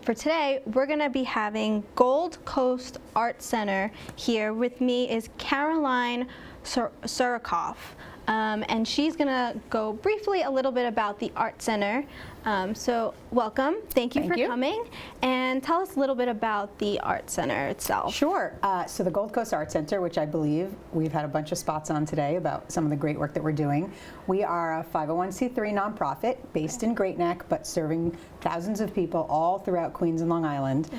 for today, we're going to be having Gold Coast Art Center here. With me is Caroline Sorokoff. And she's going to go briefly a little bit about the Art Center. So welcome. Thank you for coming. And tell us a little bit about the Art Center itself. Sure. So the Gold Coast Art Center, which I believe we've had a bunch of spots on today about some of the great work that we're doing. We are a 501c3 nonprofit based in Great Neck, but serving thousands of people all throughout Queens and Long Island.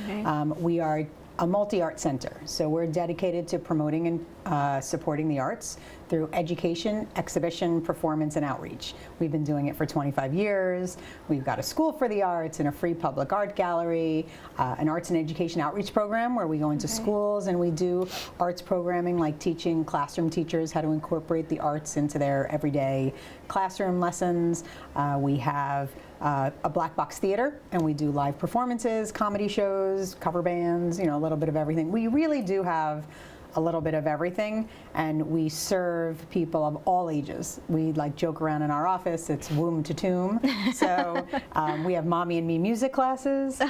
We are a multi-art center, so we're dedicated to promoting and supporting the arts through education, exhibition, performance, and outreach. We've been doing it for 25 years. We've got a school for the arts and a free public art gallery, an arts and education outreach program where we go into schools and we do arts programming, like teaching classroom teachers how to incorporate the arts into their everyday classroom lessons. We have a black box theater, and we do live performances, comedy shows, cover bands, you know, a little bit of everything. We really do have a little bit of everything, and we serve people of all ages. We like joke around in our office, it's womb to tomb. So we have mommy and me music classes,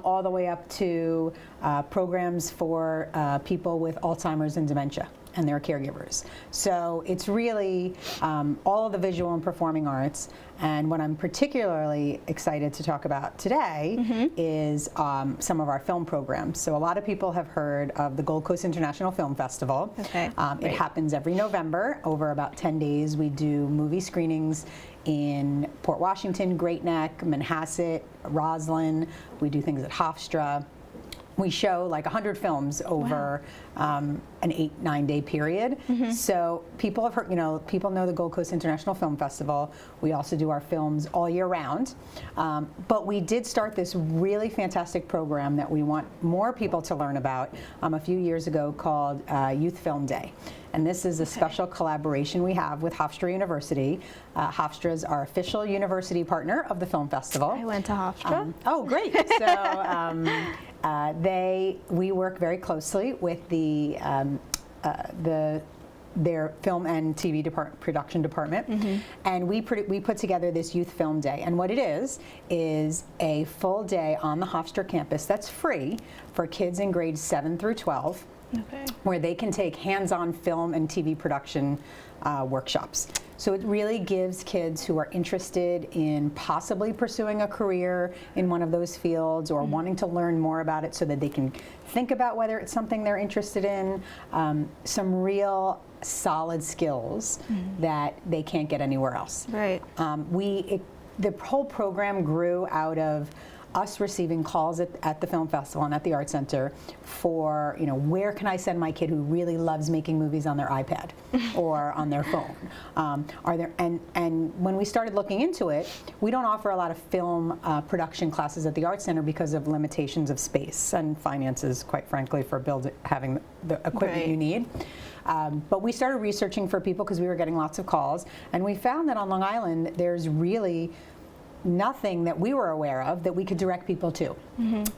all the way up to programs for people with Alzheimer's and dementia and their caregivers. So it's really all of the visual and performing arts. And what I'm particularly excited to talk about today is some of our film programs. So a lot of people have heard of the Gold Coast International Film Festival. It happens every November over about 10 days. We do movie screenings in Port Washington, Great Neck, Manhasset, Roslyn. We do things at Hofstra. We show like 100 films over an 8-9 day period. So people have heard, you know, people know the Gold Coast International Film Festival. We also do our films all year round. But we did start this really fantastic program that we want more people to learn about a few years ago called Youth Film Day. And this is a special collaboration we have with Hofstra University. Hofstra is our official university partner of the film festival. I went to Hofstra. Oh, great. So we work very closely with their film and TV production department, and we put together this Youth Film Day. And what it is a full day on the Hofstra campus that's free for kids in grades 7 through 12. Where they can take hands-on film and TV production workshops. So it really gives kids who are interested in possibly pursuing a career in one of those fields or wanting to learn more about it so that they can think about whether it's something they're interested in, some real solid skills that they can't get anywhere else. The whole program grew out of us receiving calls at the film festival and at the art center for, you know, where can I send my kid who really loves making movies on their iPad or on their phone? And when we started looking into it, we don't offer a lot of film production classes at the art center because of limitations of space and finances, quite frankly, for having the equipment you need. But we started researching for people because we were getting lots of calls, and we found that on Long Island there's really nothing that we were aware of that we could direct people to.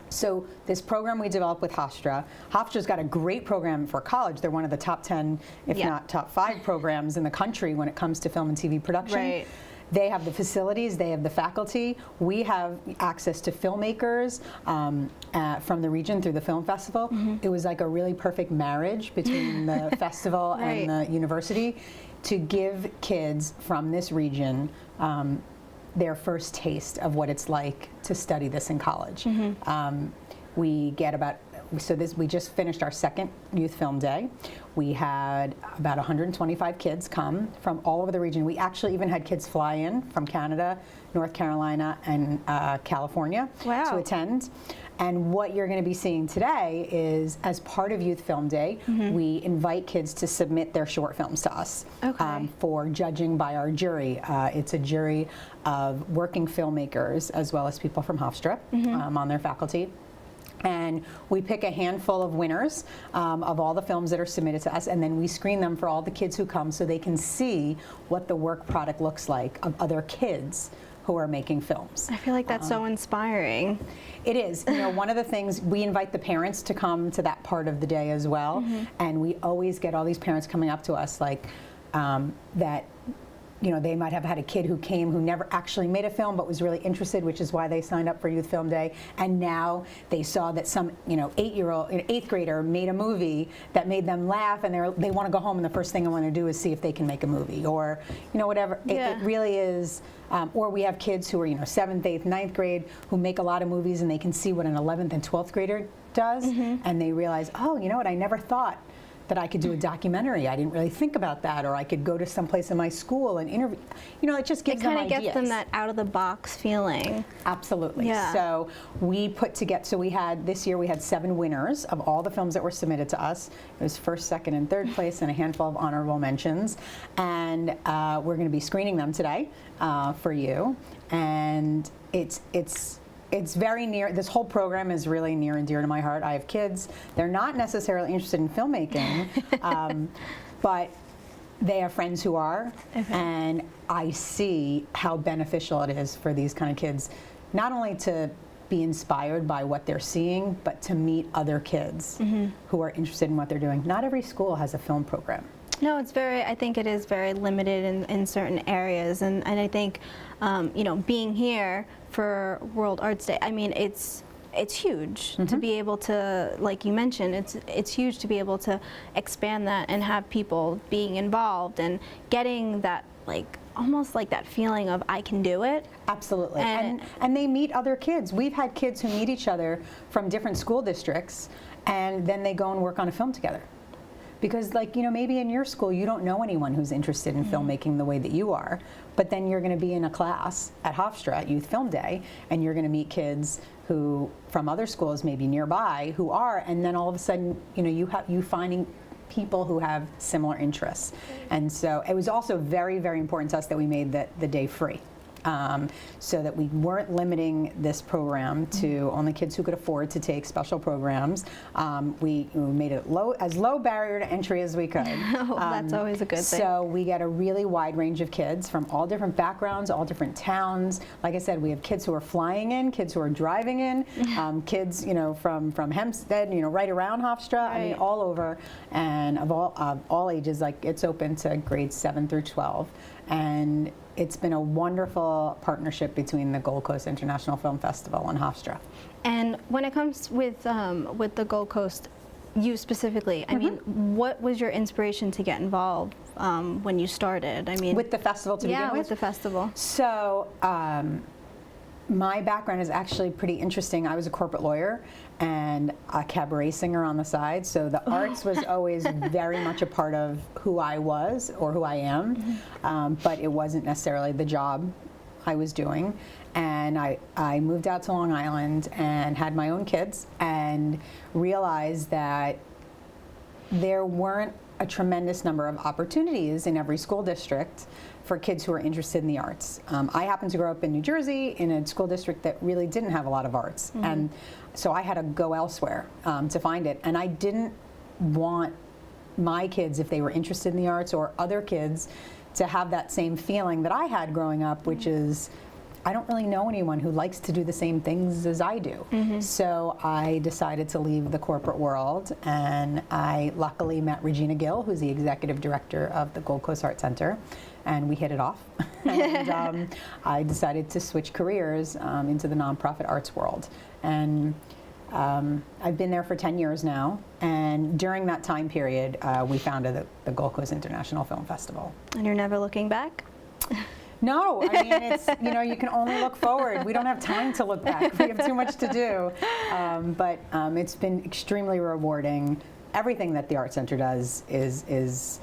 So this program we developed with Hofstra. Hofstra's got a great program for college. They're one of the top 10, if not top 5 programs in the country when it comes to film and TV production. They have the facilities, they have the faculty. We have access to filmmakers from the region through the film festival. It was like a really perfect marriage between the festival and the university to give kids from this region their first taste of what it's like to study this in college. We get we just finished our second Youth Film Day. We had about 125 kids come from all over the region. We actually even had kids fly in from Canada, North Carolina, and California to attend. And what you're going to be seeing today is, as part of Youth Film Day, we invite kids to submit their short films to us for judging by our jury. It's a jury of working filmmakers as well as people from Hofstra on their faculty. And we pick a handful of winners of all the films that are submitted to us, and then we screen them for all the kids who come so they can see what the work product looks like of other kids who are making films. I feel like that's so inspiring. It is. You know, one of the things, we invite the parents to come to that part of the day as well, and we always get all these parents coming up to us like that they might have had a kid who came who never actually made a film but was really interested, which is why they signed up for Youth Film Day. And now they saw that some, 8th grader made a movie that made them laugh, and they want to go home, and the first thing I want to do is see if they can make a movie, or, whatever. Yeah. It really is. Or we have kids who are, 7th, 8th, 9th grade who make a lot of movies, and they can see what an 11th and 12th grader does, and they realize, oh, you know what, I never thought that I could do a documentary. I didn't really think about that. Or I could go to some place in my school and interview. It just gives them ideas. It kind of gets them that out-of-the-box feeling. Absolutely. Yeah. So we put together, this year we had 7 winners of all the films that were submitted to us. It was 1st, 2nd, and 3rd place, and a handful of honorable mentions. And we're going to be screening them today for you. And it's very near, this whole program is really near and dear to my heart. I have kids. They're not necessarily interested in filmmaking, but they have friends who are, and I see how beneficial it is for these kind of kids, not only to be inspired by what they're seeing, but to meet other kids who are interested in what they're doing. Not every school has a film program. No, I think it is very limited in certain areas, and I think, being here for World Arts Day, I mean, it's huge to be able to, like you mentioned, it's huge to be able to expand that and have people being involved and getting that, almost like that feeling of I can do it. Absolutely. And they meet other kids. We've had kids who meet each other from different school districts, and then they go and work on a film together. Because, maybe in your school you don't know anyone who's interested in filmmaking the way that you are, but then you're going to be in a class at Hofstra at Youth Film Day, and you're going to meet kids who, from other schools maybe nearby, who are, and then all of a sudden, you finding people who have similar interests. And so it was also very, very important to us that we made the day free. So that we weren't limiting this program to only kids who could afford to take special programs. We made it as low barrier to entry as we could. That's always a good thing. So we get a really wide range of kids from all different backgrounds, all different towns. Like I said, we have kids who are flying in, kids who are driving in, kids from Hempstead, right around Hofstra. Right. I mean, all over, and of all ages. It's open to grades 7 through 12, and it's been a wonderful partnership between the Gold Coast International Film Festival and Hofstra. And when it comes with the Gold Coast, you specifically, I mean, what was your inspiration to get involved when you started? I mean, with the festival to begin with? Yeah, with the festival. So, my background is actually pretty interesting. I was a corporate lawyer and a cabaret singer on the side, so the arts was always very much a part of who I was or who I am, but it wasn't necessarily the job I was doing. And I moved out to Long Island and had my own kids and realized that there weren't a tremendous number of opportunities in every school district for kids who are interested in the arts. I happened to grow up in New Jersey in a school district that really didn't have a lot of arts, and so I had to go elsewhere to find it. And I didn't want my kids, if they were interested in the arts, or other kids, to have that same feeling that I had growing up, which is, I don't really know anyone who likes to do the same things as I do. So I decided to leave the corporate world, and I luckily met Regina Gill, who's the executive director of the Gold Coast Art Center, and we hit it off. And I decided to switch careers into the nonprofit arts world. And I've been there for 10 years now, and during that time period, we founded the Gold Coast International Film Festival. And you're never looking back? No, I mean, it's, you can only look forward. We don't have time to look back. We have too much to do. But it's been extremely rewarding. Everything that the Art Center does is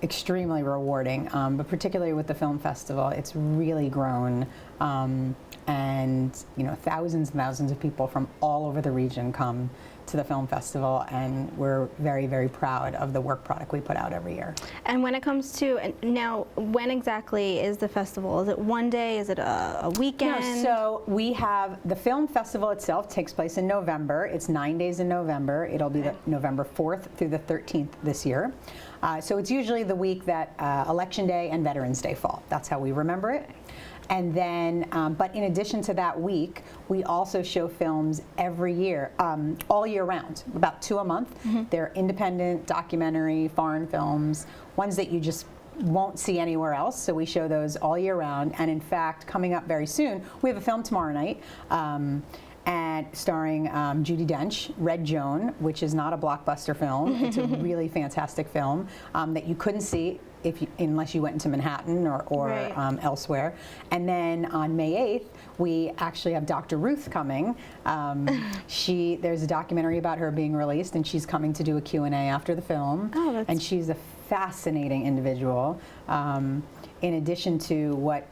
extremely rewarding, but particularly with the film festival, it's really grown. And thousands and thousands of people from all over the region come to the film festival, and we're very, very proud of the work product we put out every year. And when it comes to, now, when exactly is the festival? Is it one day? Is it a weekend? No, so we have, the film festival itself takes place in November. It's 9 days in November. It'll be the November 4th through the 13th this year. So it's usually the week that Election Day and Veterans Day fall. That's how we remember it. And then, but in addition to that week, we also show films every year, all year round, about 2 a month. They're independent, documentary, foreign films, ones that you just won't see anywhere else. So we show those all year round. And in fact, coming up very soon, we have a film tomorrow night. And starring Judi Dench, Red Joan, which is not a blockbuster film. It's a really fantastic film that you couldn't see unless you went into Manhattan or Right. elsewhere. And then on May 8th, we actually have Dr. Ruth coming. There's a documentary about her being released, and she's coming to do a Q&A after the film. Oh, that's and she's a fascinating individual. In addition to what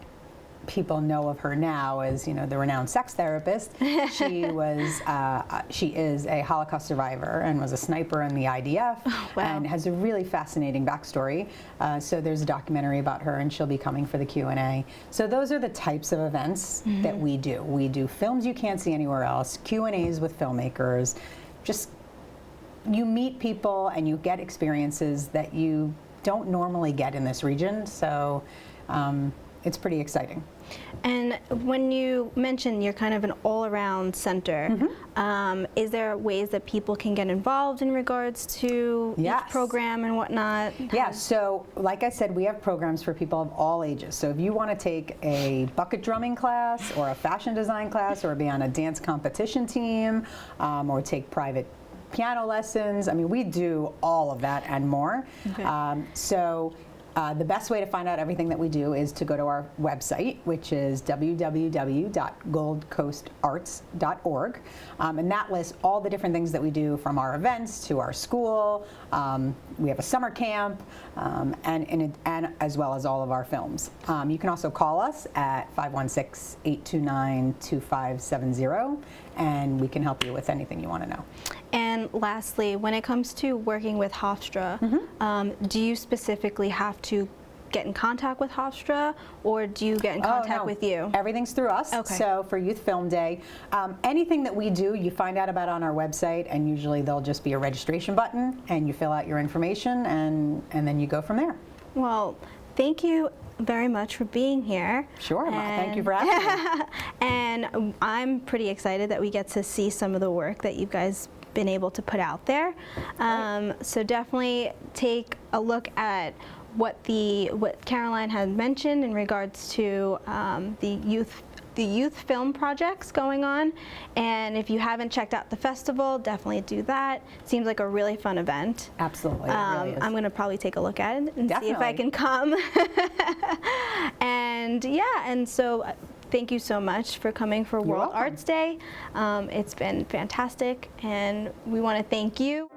people know of her now as, you know, the renowned sex therapist. She is a Holocaust survivor and was a sniper in the IDF. Oh, wow. And has a really fascinating backstory. So there's a documentary about her, and she'll be coming for the Q&A. So those are the types of events that we do. We do films you can't see anywhere else, Q&As with filmmakers. Just, you meet people and you get experiences that you don't normally get in this region. So it's pretty exciting. And when you mentioned you're kind of an all-around center, is there ways that people can get involved in regards to each Yes. program and whatnot? Yeah, so like I said, we have programs for people of all ages. So if you want to take a bucket drumming class or a fashion design class or be on a dance competition team or take private piano lessons, I mean, we do all of that and more. Okay. The best way to find out everything that we do is to go to our website, which is www.goldcoastarts.org. And that lists all the different things that we do, from our events to our school. We have a summer camp, and as well as all of our films. You can also call us at 516-829-2570, and we can help you with anything you want to know. And lastly, when it comes to working with Hofstra, do you specifically have to get in contact with Hofstra, or do you get in contact with you? Everything's through us. Okay. So for Youth Film Day, anything that we do, you find out about on our website, and usually there'll just be a registration button, and you fill out your information, and then you go from there. Well, thank you very much for being here. Sure, thank you for asking me. And I'm pretty excited that we get to see some of the work that you guys been able to put out there. So definitely take a look at what Caroline had mentioned in regards to the youth film projects going on. And if you haven't checked out the festival, definitely do that. Seems like a really fun event. Absolutely, it really is. I'm going to probably take a look at it and see if I Definitely. can come. And yeah, and so thank you so much for coming for World welcome. Arts Day. It's been fantastic, and we want to thank you.